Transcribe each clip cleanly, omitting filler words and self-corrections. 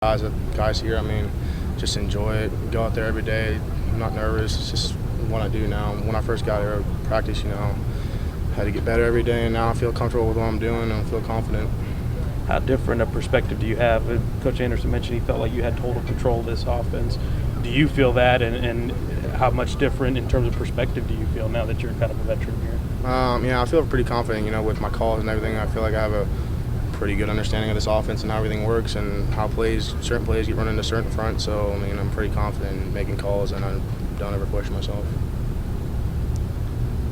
Guys here, I mean, just enjoy it. Go out there every day. I'm not nervous. It's just what I do now. When I first got here, practice, had to get better every day, and now I feel comfortable with what I'm doing and I feel confident. How different a perspective do you have? Coach Anderson mentioned he felt like you had total control of this offense. Do you feel that, and how much different in terms of perspective do you feel now that you're kind of a veteran here? Yeah, I feel pretty confident, with my calls and everything. I feel like I have a pretty good understanding of this offense and how everything works and how certain plays get run into certain front. So, I'm pretty confident in making calls, and I don't ever question myself.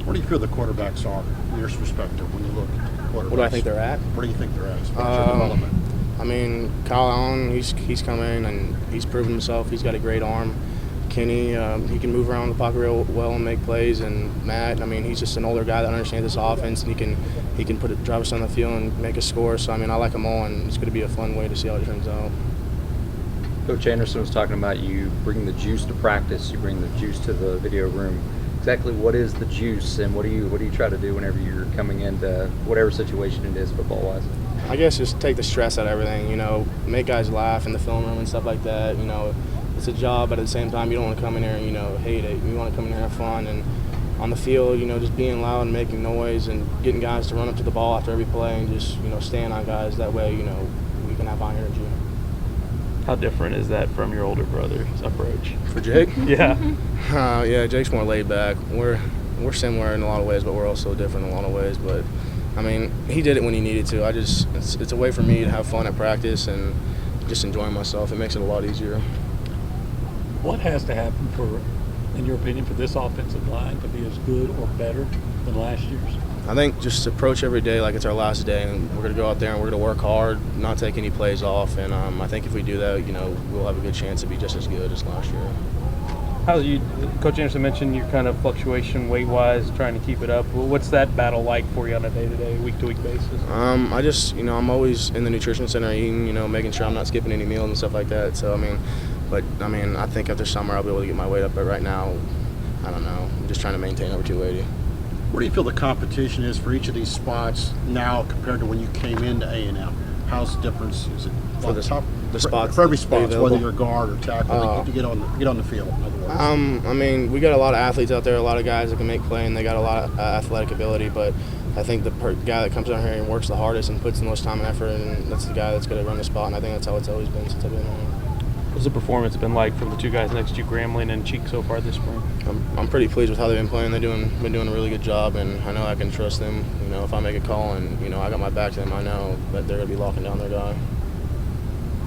Where do you feel the quarterbacks are from your perspective when you look at the quarterbacks? What do I think they're at? Where do you think they're at as far as development? Kyle Allen, he's come in and he's proven himself. He's got a great arm. Kenny, he can move around the pocket real well and make plays. And Matt, he's just an older guy that understands this offense, and he can drive us on the field and make a score. So, I like them all, and it's going to be a fun way to see how it turns out. Coach Anderson was talking about you bring the juice to practice, you bring the juice to the video room. Exactly what is the juice, and what do you try to do whenever you're coming into whatever situation it is football-wise? I guess just take the stress out of everything, make guys laugh in the film room and stuff like that. It's a job, but at the same time, you don't want to come in here and, hate it. You want to come in here and have fun. And on the field, just being loud and making noise and getting guys to run up to the ball after every play and just, staying on guys. That way, we can have high energy. How different is that from your older brother's approach? For Jake? Yeah. Yeah, Jake's more laid back. We're similar in a lot of ways, but we're also different in a lot of ways. But, he did it when he needed to. It's a way for me to have fun at practice and just enjoying myself. It makes it a lot easier. What has to happen in your opinion, for this offensive line to be as good or better than last year's? I think just approach every day like it's our last day, and we're going to go out there and we're going to work hard, not take any plays off. And I think if we do that, we'll have a good chance to be just as good as last year. Coach Anderson mentioned your kind of fluctuation weight-wise, trying to keep it up. What's that battle like for you on a day-to-day, week-to-week basis? I'm always in the nutrition center eating, making sure I'm not skipping any meals and stuff like that. So, I think after summer I'll be able to get my weight up. But right now, I don't know. I'm just trying to maintain over 280. Where do you feel the competition is for each of these spots now compared to when you came into A&M? How's the difference? Is it for the spots? For every spot, whether you're guard or tackle, to get on the field, in other words. We got a lot of athletes out there, a lot of guys that can make play, and they got a lot of athletic ability. But I think the guy that comes out here and works the hardest and puts the most time and effort, and that's the guy that's going to run the spot. And I think that's how it's always been since I've been here. What's the performance been like from the two guys next to you, Grambling and Cheek, so far this spring? I'm pretty pleased with how they've been playing. They've been doing a really good job, and I know I can trust them. If I make a call and I got my back to them, I know that they're going to be locking down their guy.